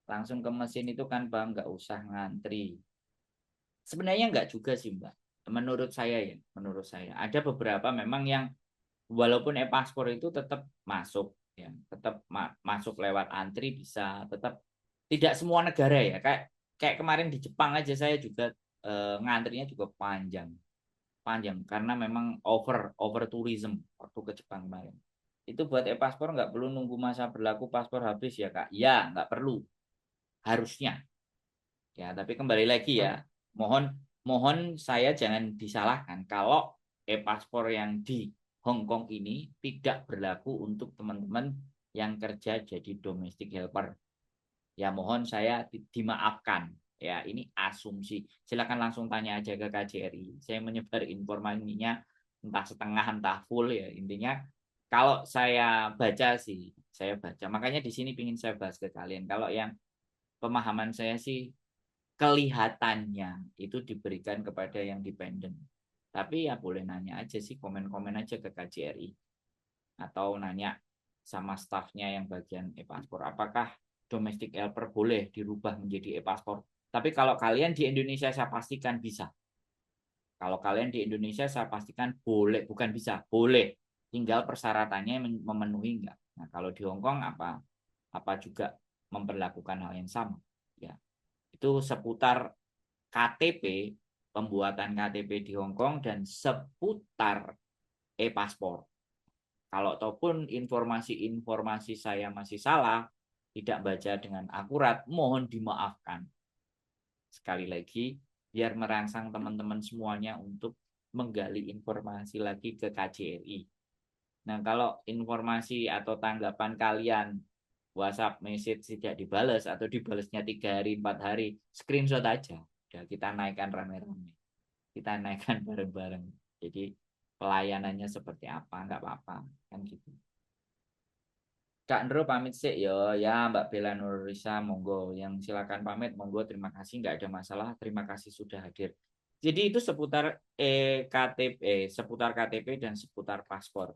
Langsung ke mesin itu kan Bang, nggak usah ngantri. Sebenarnya nggak juga sih Mbak. Menurut saya ada beberapa memang yang walaupun e-paspor itu tetap masuk ya, tetap masuk lewat antri bisa, tetap tidak semua negara ya. Kayak kayak kemarin di Jepang aja saya juga ngantrinya juga panjang. Panjang karena memang over tourism waktu ke Jepang kemarin. Itu buat e-paspor nggak perlu nunggu masa berlaku paspor habis ya Kak. Ya, nggak perlu. Harusnya. Ya, tapi kembali lagi ya, mohon mohon saya jangan disalahkan kalau e-paspor yang di Hong Kong ini tidak berlaku untuk teman-teman yang kerja jadi domestic helper. Ya mohon saya dimaafkan. Ya, ini asumsi. Silakan langsung tanya aja ke KJRI. Saya menyebar informasinya entah setengah entah full ya. Intinya kalau saya baca sih, saya baca. Makanya di sini ingin saya bahas ke kalian. Kalau yang pemahaman saya sih kelihatannya itu diberikan kepada yang dependen. Tapi ya boleh nanya aja sih, komen-komen aja ke KJRI. Atau nanya sama stafnya yang bagian e-paspor. Apakah domestic helper boleh dirubah menjadi e-paspor? Tapi kalau kalian di Indonesia saya pastikan bisa. Kalau kalian di Indonesia saya pastikan boleh, bukan bisa, boleh. Tinggal persyaratannya memenuhi enggak. Nah, kalau di Hong Kong apa juga memperlakukan hal yang sama. Ya, itu seputar KTP, pembuatan KTP di Hong Kong dan seputar e-paspor. Kalau ataupun informasi-informasi saya masih salah, tidak baca dengan akurat, mohon dimaafkan. Sekali lagi, biar merangsang teman-teman semuanya untuk menggali informasi lagi ke KJRI. Nah, kalau informasi atau tanggapan kalian WhatsApp message tidak dibalas atau dibalasnya 3 hari, 4 hari, screenshot aja. Udah kita naikkan rame-rame. Kita naikkan bareng-bareng. Jadi pelayanannya seperti apa, nggak apa-apa. Kan gitu. Kak Ndro pamit sih yo ya Mbak Bella Nurisa monggo yang silakan pamit monggo terima kasih nggak ada masalah terima kasih sudah hadir. Jadi itu seputar KTP seputar KTP dan seputar paspor.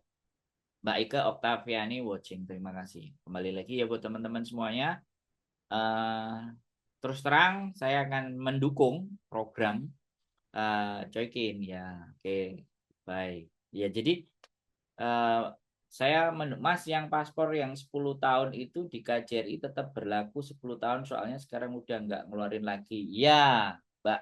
Mbak Ika Oktaviani watching terima kasih. Kembali lagi ya buat teman-teman semuanya. Uh, terus terang saya akan mendukung program Joykin ya. Oke, baik. Ya jadi uh, saya Mas yang paspor yang 10 tahun itu di KJRI tetap berlaku 10 tahun soalnya sekarang udah nggak ngeluarin lagi. Ya, Mbak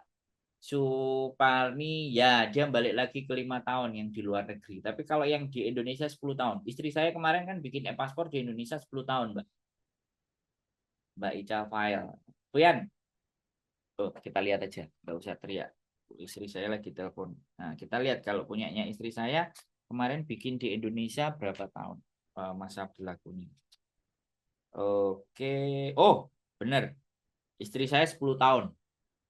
Suparmi, ya dia balik lagi ke 5 tahun yang di luar negeri. Tapi kalau yang di Indonesia 10 tahun. Istri saya kemarin kan bikin e-paspor di Indonesia 10 tahun, Mbak. Mbak Ica File. Puyan, tuh kita lihat aja, nggak usah teriak. Istri saya lagi telepon. Nah, kita lihat kalau punyanya istri saya kemarin bikin di Indonesia berapa tahun masa berlakunya. Oke. Oh, benar. Istri saya 10 tahun.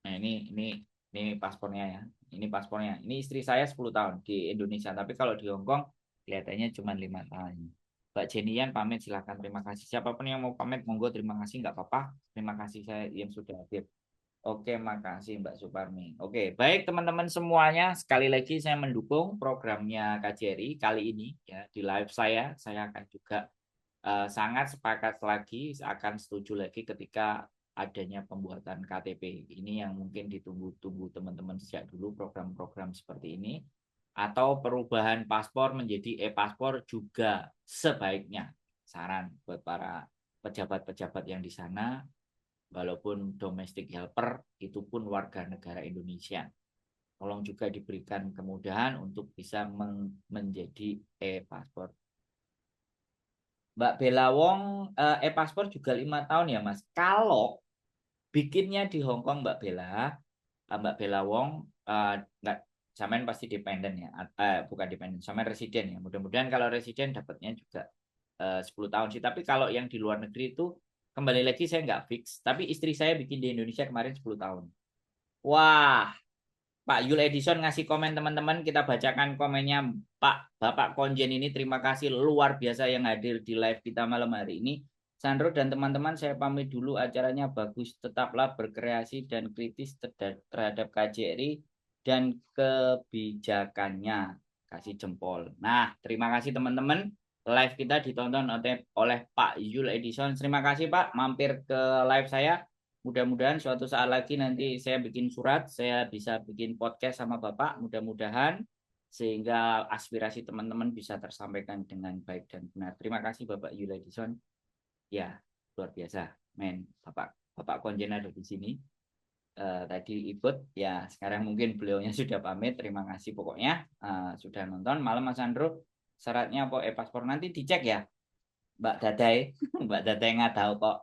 Nah, ini paspornya ya. Ini paspornya. Ini istri saya 10 tahun di Indonesia, tapi kalau di Hong Kong kelihatannya cuma 5 tahun. Mbak Jenian pamit silakan terima kasih. Siapapun yang mau pamit monggo terima kasih nggak apa-apa. Terima kasih saya yang sudah hadir. Oke, makasih Mbak Suparmi. Oke, baik teman-teman semuanya. Sekali lagi saya mendukung programnya KJRI kali ini ya di live saya. Saya akan juga sangat sepakat lagi, akan setuju lagi ketika adanya pembuatan KTP. Ini yang mungkin ditunggu-tunggu teman-teman sejak dulu, program-program seperti ini. Atau perubahan paspor menjadi e-paspor juga sebaiknya. Saran buat para pejabat-pejabat yang di sana, walaupun domestic helper, itu pun warga negara Indonesia. Tolong juga diberikan kemudahan untuk bisa menjadi e-paspor. Mbak Bella Wong, e-paspor juga 5 tahun ya Mas. Kalau bikinnya di Hong Kong Mbak Bella Wong, nggak, samain pasti dependen ya, bukan dependen, samain residen ya. Mudah-mudahan kalau residen dapatnya juga 10 tahun sih. Tapi kalau yang di luar negeri itu kembali lagi saya nggak fix. Tapi istri saya bikin di Indonesia kemarin 10 tahun. Wah, Pak Yul Edison ngasih komen teman-teman, kita bacakan komennya. Bapak Konjen ini terima kasih luar biasa yang hadir di live kita malam hari ini. Sandro dan teman-teman, saya pamit dulu, acaranya bagus, tetaplah berkreasi dan kritis terhadap KJRI dan kebijakannya. Kasih jempol. Nah, terima kasih teman-teman. Live kita ditonton oleh Pak Yul Edison. Terima kasih Pak, mampir ke live saya. Mudah-mudahan suatu saat lagi nanti saya bikin surat, saya bisa bikin podcast sama Bapak, mudah-mudahan sehingga aspirasi teman-teman bisa tersampaikan dengan baik dan benar. Terima kasih Bapak Yul Edison. Ya, luar biasa, men. Bapak Konjen ada di sini. Tadi ikut, ya sekarang mungkin beliaunya sudah pamit. Terima kasih pokoknya sudah nonton. Malam Mas Andro, syaratnya apa? E-paspor nanti dicek ya, Mbak Dadai. Mbak Dadai nggak tahu kok.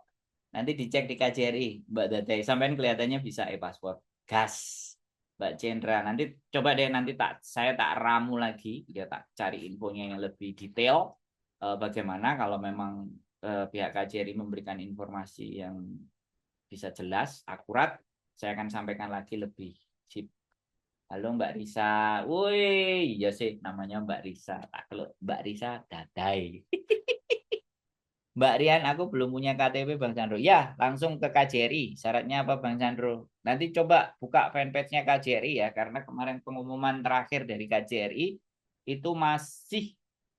Nanti dicek di KJRI, Mbak Dadai. Sampai kelihatannya bisa e-paspor. Gas, Mbak Cendra. Nanti coba deh, nanti saya tak ramu lagi, ya tak cari infonya yang lebih detail. Bagaimana kalau memang pihak KJRI memberikan informasi yang bisa jelas, akurat, saya akan sampaikan lagi lebih sip. Halo Mbak Risa. Woi, iya sih namanya Mbak Risa. Kalau Mbak Risa Dadai. Mbak Rian, aku belum punya KTP Bang Chandro. Ya, langsung ke KJRI. Syaratnya apa Bang Chandro? Nanti coba buka fanpage-nya KJRI ya, karena kemarin pengumuman terakhir dari KJRI itu masih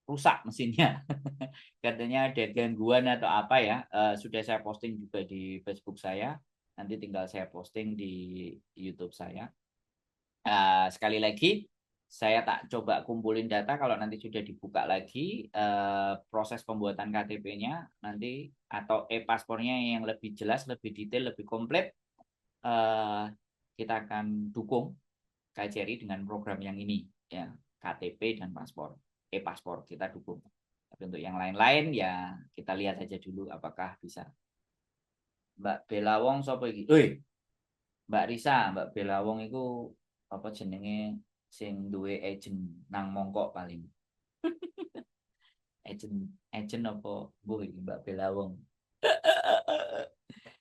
rusak mesinnya. Katanya ada gangguan atau apa ya. Sudah saya posting juga di Facebook saya. Nanti tinggal saya posting di YouTube saya. Sekali lagi, saya tak coba kumpulin data kalau nanti sudah dibuka lagi proses pembuatan KTP-nya nanti atau e-paspornya yang lebih jelas, lebih detail, lebih komplit, eh, kita akan dukung KJRI dengan program yang ini ya, KTP dan paspor, e-paspor kita dukung. Tapi untuk yang lain-lain ya kita lihat aja dulu apakah bisa. Mbak Bella Wong sapa iki? Mbak Risa, Mbak Bella Wong itu apa jenenge sing duwe agent nang mongkok paling. Agent apa mbuh iki Mbak Bella Wong.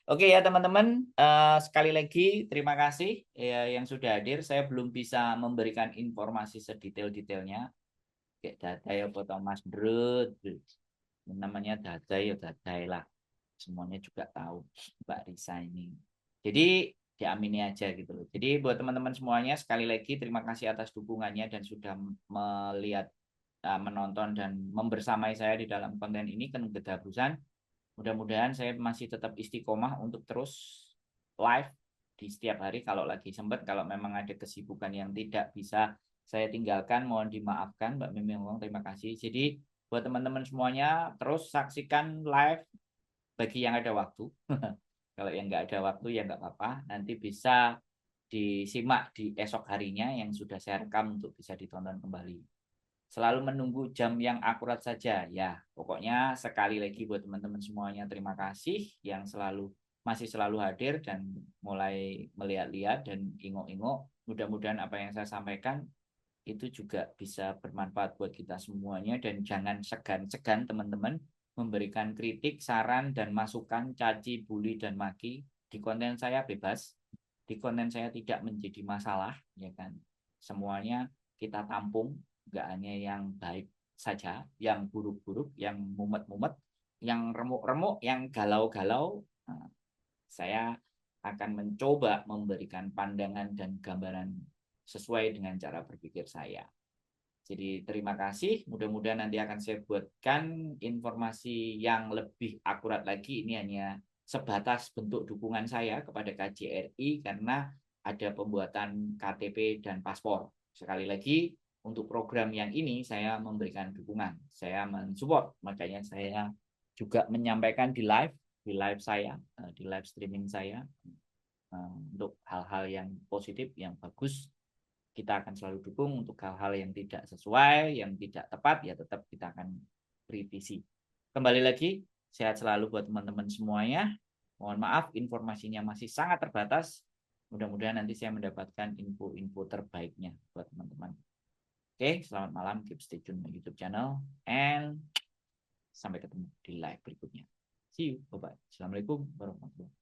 Oke ya teman-teman, sekali lagi terima kasih ya yang sudah hadir. Saya belum bisa memberikan informasi sedetail-detailnya. Kayak dadai apa Thomas Brut. Namanya dadai ya dadai lah. Semuanya juga tahu Mbak Risa ini. Jadi diamini aja gitu loh. Jadi buat teman-teman semuanya sekali lagi terima kasih atas dukungannya dan sudah melihat, menonton dan membersamai saya di dalam konten ini kan Kedabusan. Mudah-mudahan saya masih tetap istiqomah untuk terus live di setiap hari kalau lagi sempat. Kalau memang ada kesibukan yang tidak bisa saya tinggalkan, mohon dimaafkan. Mbak Mimi Wong, terima kasih. Jadi buat teman-teman semuanya terus saksikan live bagi yang ada waktu. Kalau yang nggak ada waktu ya nggak apa-apa. Nanti bisa disimak di esok harinya yang sudah saya rekam untuk bisa ditonton kembali. Selalu menunggu jam yang akurat saja ya. Pokoknya sekali lagi buat teman-teman semuanya terima kasih yang masih selalu hadir dan mulai melihat-lihat dan ingok-ingok. Mudah-mudahan apa yang saya sampaikan itu juga bisa bermanfaat buat kita semuanya dan jangan segan-segan teman-teman memberikan kritik, saran dan masukan, caci, bully dan maki. Di konten saya bebas, di konten saya tidak menjadi masalah, ya kan. Semuanya kita tampung, nggak hanya yang baik saja, yang buruk-buruk, yang mumet-mumet, yang remuk-remuk, yang galau-galau. Nah, saya akan mencoba memberikan pandangan dan gambaran sesuai dengan cara berpikir saya. Jadi terima kasih, mudah-mudahan nanti akan saya buatkan informasi yang lebih akurat lagi. Ini hanya sebatas bentuk dukungan saya kepada KJRI karena ada pembuatan KTP dan paspor. Sekali lagi, untuk program yang ini saya memberikan dukungan, saya mensupport, makanya saya juga menyampaikan di live saya, di live streaming saya, untuk hal-hal yang positif, yang bagus kita akan selalu dukung. Untuk hal-hal yang tidak sesuai, yang tidak tepat, ya tetap kita akan kritisi. Kembali lagi, sehat selalu buat teman-teman semuanya. Mohon maaf, informasinya masih sangat terbatas. Mudah-mudahan nanti saya mendapatkan info-info terbaiknya buat teman-teman. Oke, selamat malam. Keep stay tune my YouTube channel. And sampai ketemu di live berikutnya. See you. Bye-bye. Assalamualaikum warahmatullahi wabarakatuh.